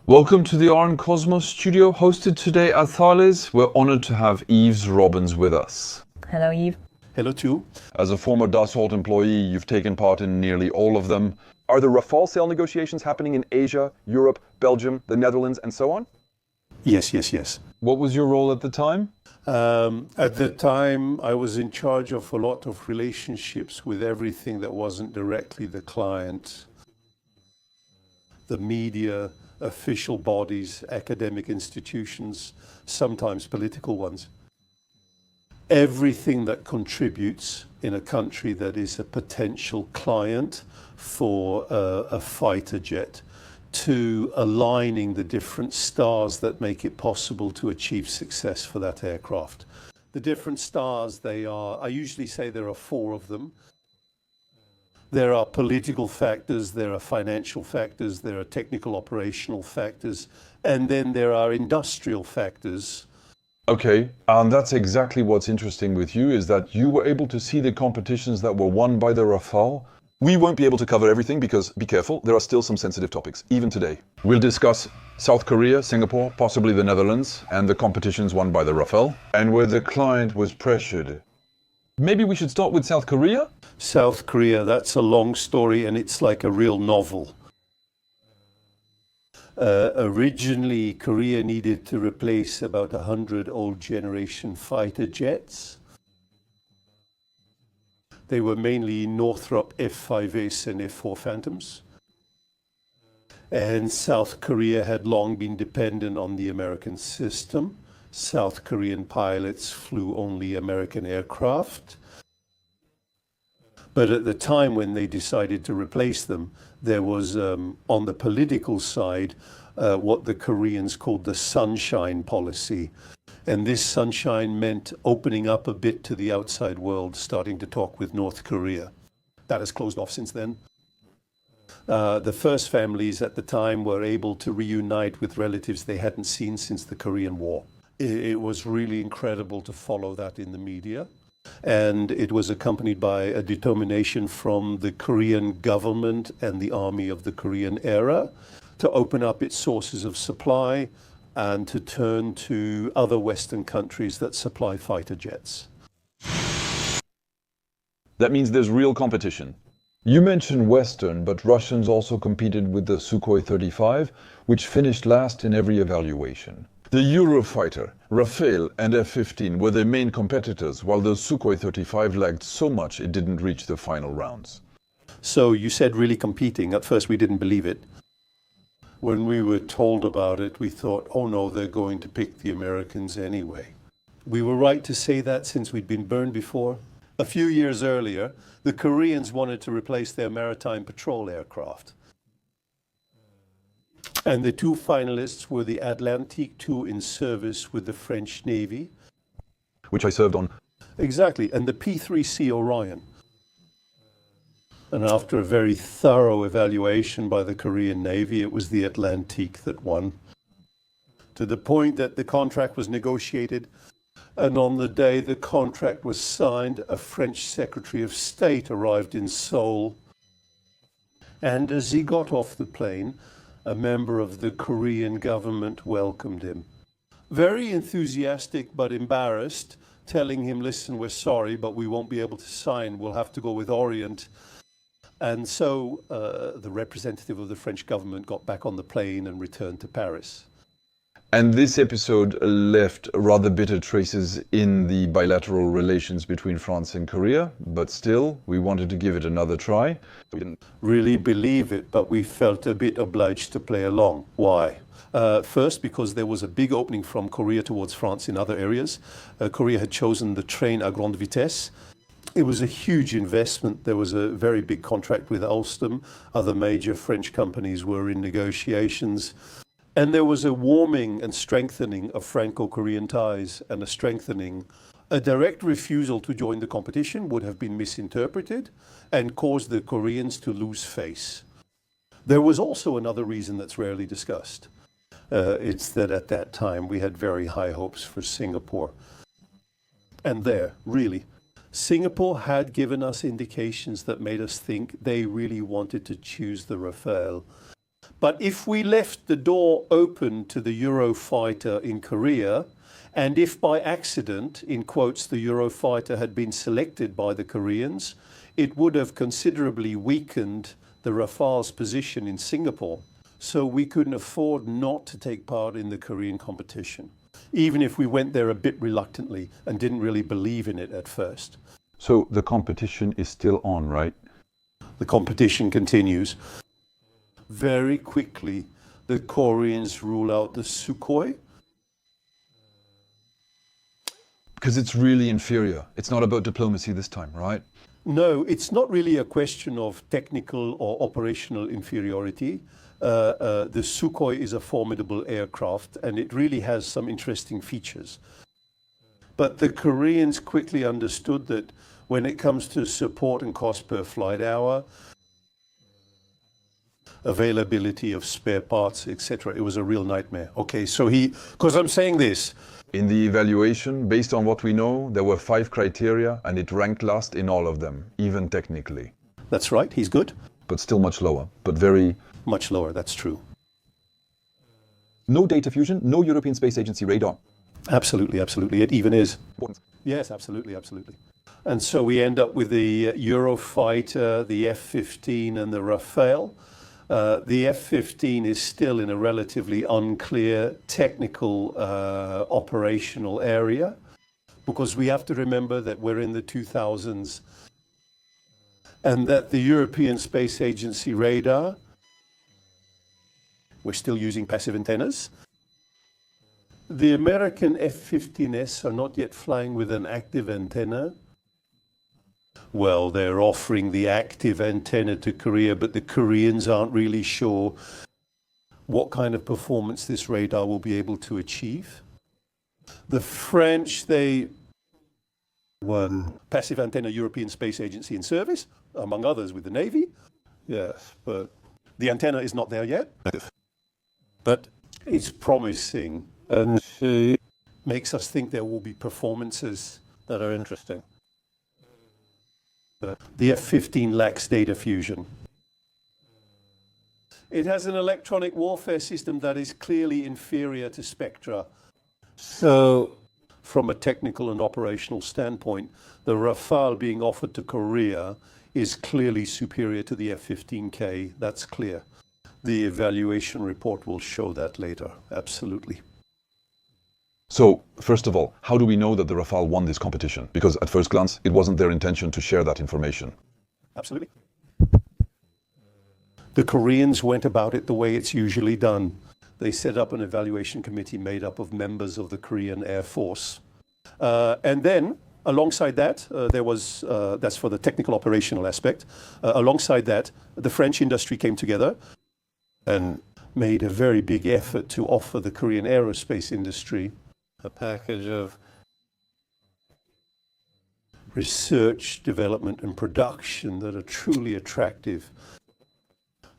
Welcome to the Arn Cosmos studio, hosted today at Thales. We're honored to have Yves Robbins with us. Hello, Yves. Hello, too. As a former Dassault employee, you've taken part in nearly all of them. Are the Rafale sale negotiations happening in Asia, Europe, Belgium, the Netherlands, and so on? Yes. What was your role at the time? At the time, I was in charge of a lot of relationships with everything that wasn't directly the client, the media, official bodies, academic institutions, sometimes political ones. Everything that contributes in a country that is a potential client for a fighter jet, to aligning the different stars that make it possible to achieve success for that aircraft. The different stars, I usually say there are four of them. There are political factors, there are financial factors, there are technical operational factors, and then there are industrial factors. Okay, and that's exactly what's interesting with you, is that you were able to see the competitions that were won by the Rafale. We won't be able to cover everything because, be careful, there are still some sensitive topics, even today. We'll discuss South Korea, Singapore, possibly the Netherlands, and the competitions won by the Rafale, and where the client was pressured. Maybe we should start with South Korea? South Korea, that's a long story, and it's like a real novel. Originally, Korea needed to replace about 100 old generation fighter jets. They were mainly Northrop F-5S and F-4 Phantoms. And South Korea had long been dependent on the American system. South Korean pilots flew only American aircraft. But at the time when they decided to replace them, there was, on the political side, what the Koreans called the sunshine policy. And this sunshine meant opening up a bit to the outside world, starting to talk with North Korea. That has closed off since then. The first families at the time were able to reunite with relatives they hadn't seen since the Korean War. It was really incredible to follow that in the media. And it was accompanied by a determination from the Korean government and the army of the Korean era to open up its sources of supply and to turn to other Western countries that supply fighter jets. That means there's real competition. You mentioned Western, but Russians also competed with the Sukhoi 35, which finished last in every evaluation. The Eurofighter, Rafale and F-15 were their main competitors, while the Sukhoi 35 lagged so much it didn't reach the final rounds. So you said really competing. At first we didn't believe it. When we were told about it, we thought, oh no, they're going to pick the Americans anyway. We were right to say that since we'd been burned before. A few years earlier, the Koreans wanted to replace their maritime patrol aircraft. And the two finalists were the Atlantique II in service with the French Navy. Which I served on. Exactly, and the P-3C Orion. And after a very thorough evaluation by the Korean Navy, it was the Atlantique that won. To the point that the contract was negotiated, and on the day the contract was signed, a French Secretary of State arrived in Seoul. And as he got off the plane, a member of the Korean government welcomed him. Very enthusiastic but embarrassed, telling him, listen, we're sorry, but we won't be able to sign. We'll have to go with Orient. And so the representative of the French government got back on the plane and returned to Paris. And this episode left rather bitter traces in the bilateral relations between France and Korea, but still, we wanted to give it another try. We didn't really believe it, but we felt a bit obliged to play along. Why? First, because there was a big opening from Korea towards France in other areas. Korea had chosen the train à grande vitesse. It was a huge investment. There was a very big contract with Alstom. Other major French companies were in negotiations. And there was a warming and strengthening of Franco-Korean ties and a strengthening. A direct refusal to join the competition would have been misinterpreted and caused the Koreans to lose face. There was also another reason that's rarely discussed. It's that at that time we had very high hopes for Singapore. And there, really, Singapore had given us indications that made us think they really wanted to choose the Rafale. But if we left the door open to the Eurofighter in Korea, and if by accident, in quotes, the Eurofighter had been selected by the Koreans, it would have considerably weakened the Rafale's position in Singapore. So we couldn't afford not to take part in the Korean competition, even if we went there a bit reluctantly and didn't really believe in it at first. So the competition is still on, right? The competition continues. Very quickly, the Koreans rule out the Sukhoi. Because it's really inferior. It's not about diplomacy this time, right? No, it's not really a question of technical or operational inferiority. The Sukhoi is a formidable aircraft and it really has some interesting features. But the Koreans quickly understood that when it comes to support and cost per flight hour, availability of spare parts, etc., it was a real nightmare. Okay, so because I'm saying this, In the evaluation, based on what we know, there were 5 criteria and it ranked last in all of them, even technically. that's right, he's good. But still much lower, but very... Much lower, that's true. No data fusion, no European Space Agency radar. Absolutely, absolutely, it even is. Important. Yes, absolutely, absolutely. And so we end up with the Eurofighter, the F-15 and the Rafale. The F-15 is still in a relatively unclear technical operational area, because we have to remember that we're in the 2000s and that the European Space Agency radar, we're still using passive antennas. The American F-15S are not yet flying with an active antenna. Well, they're offering the active antenna to Korea, but the Koreans aren't really sure what kind of performance this radar will be able to achieve. The French, they won passive antenna European Space Agency in service, among others with the Navy. Yes, but the antenna is not there yet. But it's promising and makes us think there will be performances that are interesting. The F-15 lacks data fusion. It has an electronic warfare system that is clearly inferior to Spectra. So, from a technical and operational standpoint, the Rafale being offered to Korea is clearly superior to the F-15K. That's clear. The evaluation report will show that later. Absolutely. So, first of all, how do we know that the Rafale won this competition? Because at first glance, it wasn't their intention to share that information. Absolutely. The Koreans went about it the way it's usually done. They set up an evaluation committee made up of members of the Korean Air Force. And then, alongside that, that's for the technical operational aspect. Alongside that, the French industry came together and made a very big effort to offer the Korean aerospace industry a package of research, development, and production that are truly attractive.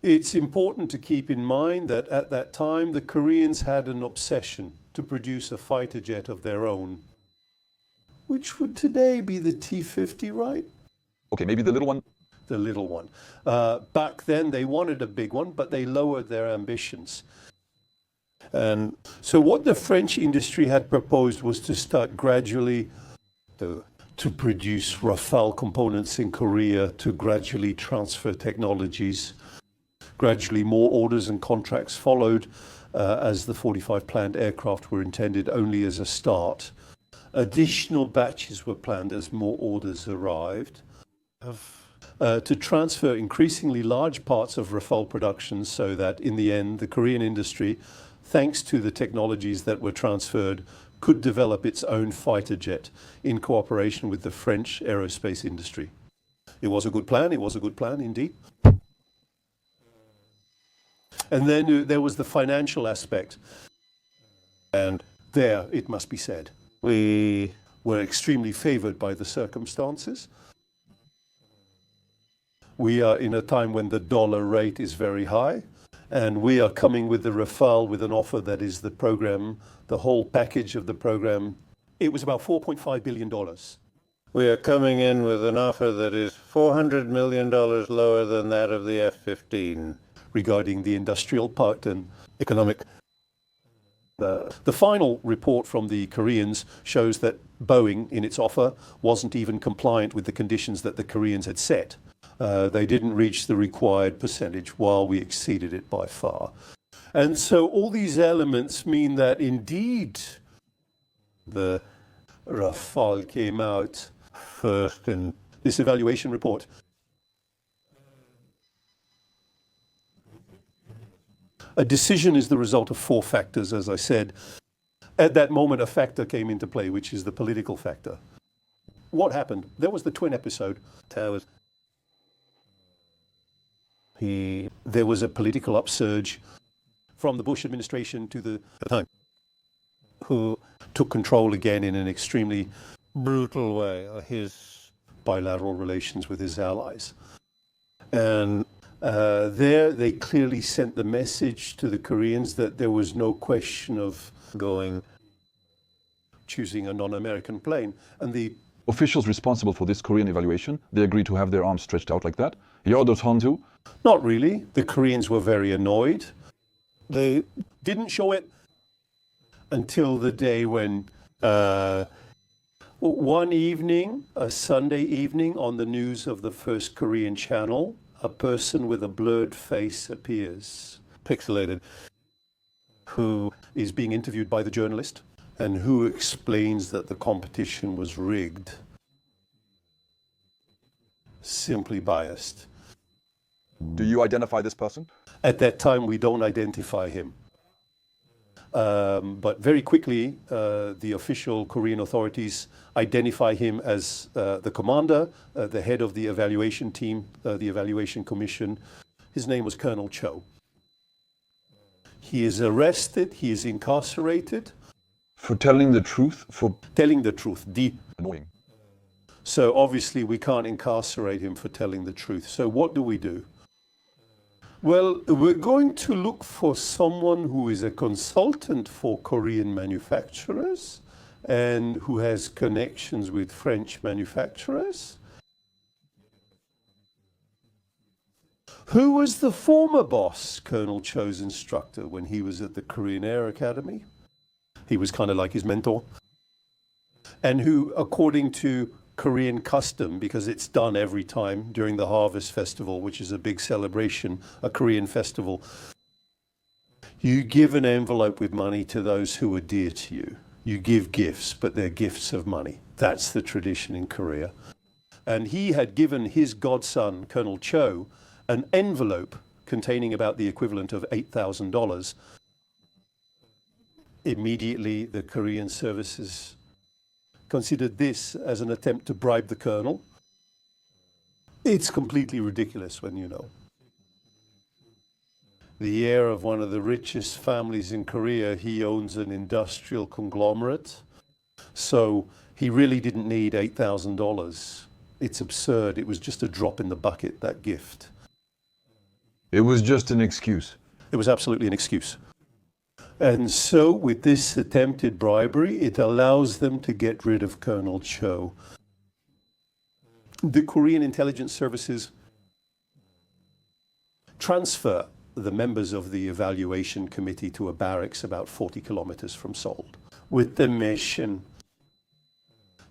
It's important to keep in mind that at that time, the Koreans had an obsession to produce a fighter jet of their own, which would today be the T-50, right? Okay, maybe the little one. The little one. Back then, they wanted a big one, but they lowered their ambitions. And so what the French industry had proposed was to start gradually to produce Rafale components in Korea, to gradually transfer technologies. Gradually more orders and contracts followed as the 45 planned aircraft were intended only as a start. Additional batches were planned as more orders arrived. To transfer increasingly large parts of Rafale production so that in the end the Korean industry, thanks to the technologies that were transferred, could develop its own fighter jet in cooperation with the French aerospace industry. It was a good plan indeed. And then there was the financial aspect. And there, it must be said, we were extremely favored by the circumstances. We are in a time when the dollar rate is very high, and we are coming with the Rafale with an offer that is the program, the whole package of the program. It was about $4.5 billion. We are coming in with an offer that is $400 million lower than that of the F-15. regarding the industrial part and economic. The final report from the Koreans shows that Boeing, in its offer, wasn't even compliant with the conditions that the Koreans had set. They didn't reach the required percentage while we exceeded it by far. And so all these elements mean that indeed the Rafale came out first in this evaluation report. A decision is the result of four factors, as I said. At that moment, a factor came into play, which is the political factor. What happened? There was the twin episode. There was a political upsurge from the Bush administration to the time, who took control again in an extremely brutal way of his bilateral relations with his allies. And there they clearly sent the message to the Koreans that there was no question of choosing a non-American plane. And the Officials responsible for this Korean evaluation, they agreed to have their arms stretched out like that? Not really. The Koreans were very annoyed. They didn't show it until the day when one evening, a Sunday evening, on the news of the first Korean channel, a person with a blurred face appears, pixelated, who is being interviewed by the journalist and who explains that the competition was rigged, simply biased. Do you identify this person? At that time, we don't identify him. But very quickly, the official Korean authorities identify him as the commander, the head of the evaluation team, the evaluation commission. His name was Colonel Cho. He is arrested, he is incarcerated. For telling the truth? For telling the truth. Annoying. So obviously we can't incarcerate him for telling the truth. So what do we do? Well, we're going to look for someone who is a consultant for Korean manufacturers and who has connections with French manufacturers. Who was the former boss, Colonel Cho's instructor, when he was at the Korean Air Academy? He was kind of like his mentor. And who, according to Korean custom, because it's done every time during the Harvest Festival, which is a big celebration, a Korean festival, you give an envelope with money to those who are dear to you. You give gifts, but they're gifts of money. That's the tradition in Korea. And he had given his godson, Colonel Cho, an envelope containing about the equivalent of $8,000. Immediately, the Korean services considered this as an attempt to bribe the colonel. It's completely ridiculous when you know. The heir of one of the richest families in Korea, he owns an industrial conglomerate. So he really didn't need $8,000. It's absurd. It was just a drop in the bucket, that gift. It was just an excuse. It was absolutely an excuse. And so with this attempted bribery, it allows them to get rid of Colonel Cho. The Korean intelligence services transfer the members of the evaluation committee to a barracks about 40 kilometers from Seoul, with the mission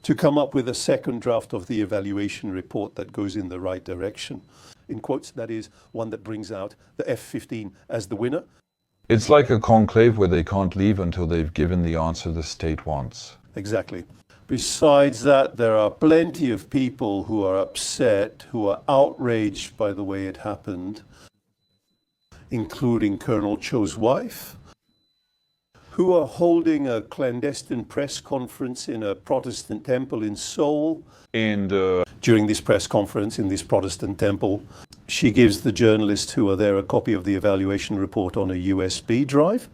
to come up with a second draft of the evaluation report that goes in the right direction. In quotes, that is, one that brings out the F-15 as the winner. It's like a conclave where they can't leave until they've given the answer the state wants. Exactly. Besides that, there are plenty of people who are upset, who are outraged by the way it happened, including Colonel Cho's wife, who are holding a clandestine press conference in a Protestant temple in Seoul. And during this press conference in this Protestant temple, she gives the journalists who are there a copy of the evaluation report on a USB drive,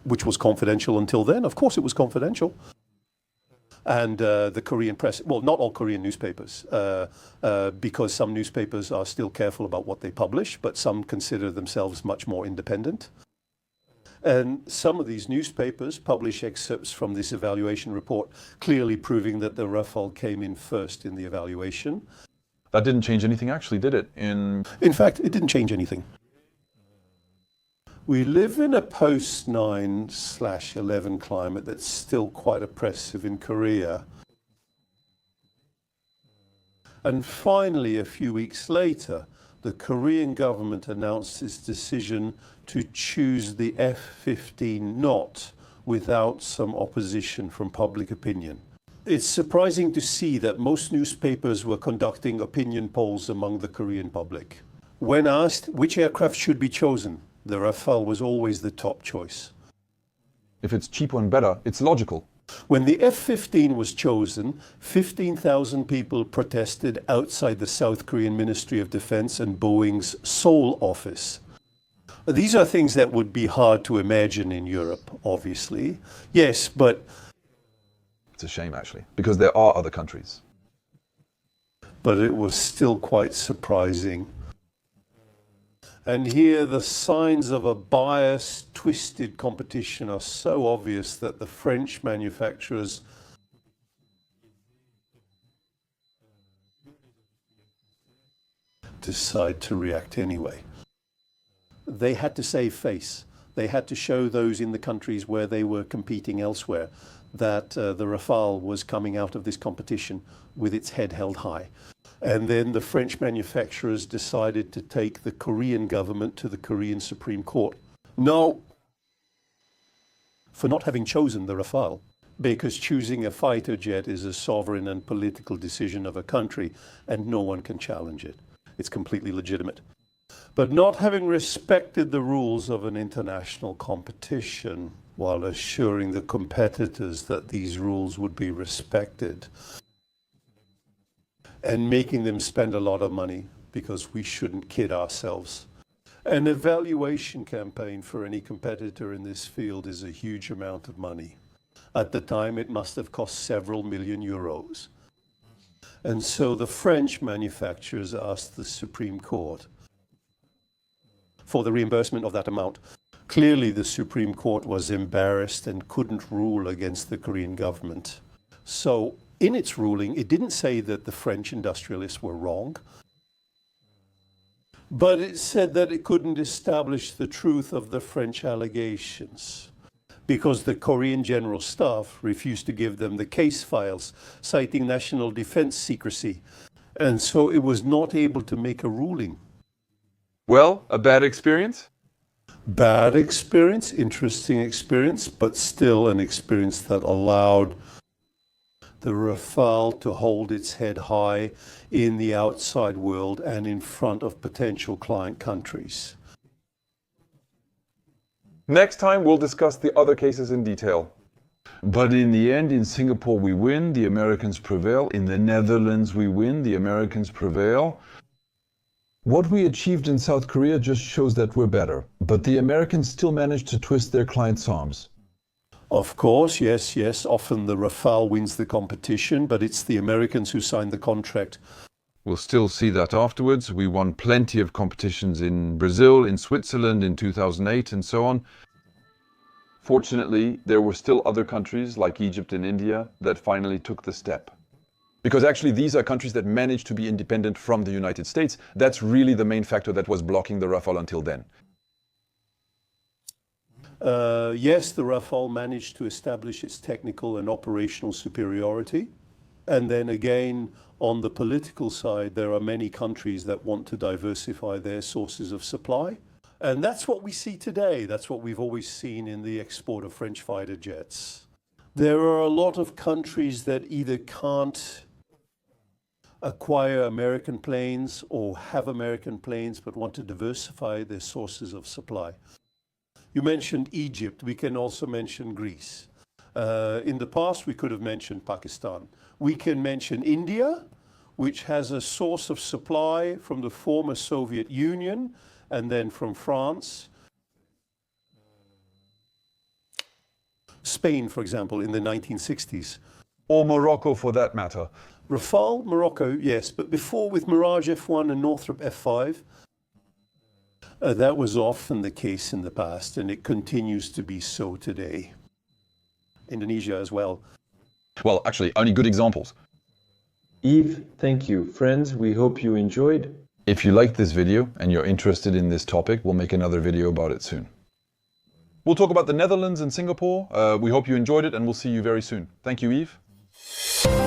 which was confidential until then. Of course it was confidential. And the Korean press, well, not all Korean newspapers, because some newspapers are still careful about what they publish, but some consider themselves much more independent. And some of these newspapers publish excerpts from this evaluation report, clearly proving that the Rafale came in first in the evaluation. that didn't change anything actually, did it? In fact, it didn't change anything. We live in a post-9/11 climate that's still quite oppressive in Korea. And finally, a few weeks later, the Korean government announced its decision to choose the F-15 not without some opposition from public opinion. It's surprising to see that most newspapers were conducting opinion polls among the Korean public. When asked which aircraft should be chosen, the Rafale was always the top choice. If it's cheaper and better, it's logical. When the F-15 was chosen, 15,000 people protested outside the South Korean Ministry of Defense and Boeing's Seoul office. These are things that would be hard to imagine in Europe, obviously. Yes, but... It's a shame, actually, because there are other countries. But it was still quite surprising. And here the signs of a biased, twisted competition are so obvious that the French manufacturers decide to react anyway. They had to save face. They had to show those in the countries where they were competing elsewhere that the Rafale was coming out of this competition with its head held high. And then the French manufacturers decided to take the Korean government to the Korean Supreme Court. No, for not having chosen the Rafale, because choosing a fighter jet is a sovereign and political decision of a country, and no one can challenge it. It's completely legitimate. But not having respected the rules of an international competition while assuring the competitors that these rules would be respected, and making them spend a lot of money, because we shouldn't kid ourselves. An evaluation campaign for any competitor in this field is a huge amount of money. At the time, it must have cost several million euros. And so the French manufacturers asked the Supreme Court for the reimbursement of that amount. Clearly, the Supreme Court was embarrassed and couldn't rule against the Korean government. So, in its ruling, it didn't say that the French industrialists were wrong, but it said that it couldn't establish the truth of the French allegations because the Korean General Staff refused to give them the case files, citing national defense secrecy, and so it was not able to make a ruling. Well, a bad experience? Bad experience, interesting experience, but still an experience that allowed the Rafale to hold its head high in the outside world and in front of potential client countries. Next time we'll discuss the other cases in detail. But in the end, in Singapore we win, the Americans prevail. In the Netherlands we win, the Americans prevail. What we achieved in South Korea just shows that we're better. But the Americans still managed to twist their clients' arms. Of course, yes. Often the Rafale wins the competition, but it's the Americans who signed the contract. We'll still see that afterwards. We won plenty of competitions in Brazil, in Switzerland, in 2008, and so on. Fortunately, there were still other countries like Egypt and India that finally took the step. Because actually these are countries that managed to be independent from the United States. That's really the main factor that was blocking the Rafale until then. Yes, the Rafale managed to establish its technical and operational superiority. And then again, on the political side, there are many countries that want to diversify their sources of supply. And that's what we see today. That's what we've always seen in the export of French fighter jets. There are a lot of countries that either can't acquire American planes or have American planes but want to diversify their sources of supply. You mentioned Egypt. We can also mention Greece. In the past, we could have mentioned Pakistan. We can mention India, which has a source of supply from the former Soviet Union and then from France. Spain, for example, in the 1960s. Or Morocco for that matter. Rafale, Morocco, yes, but before with Mirage F1 and Northrop F5, that was often the case in the past, and it continues to be so today. Indonesia as well. Well, actually, only good examples. Yves, thank you. Friends, we hope you enjoyed. If you liked this video and you're interested in this topic, we'll make another video about it soon. We'll talk about the Netherlands and Singapore. We hope you enjoyed it, and we'll see you very soon. Thank you, Yves.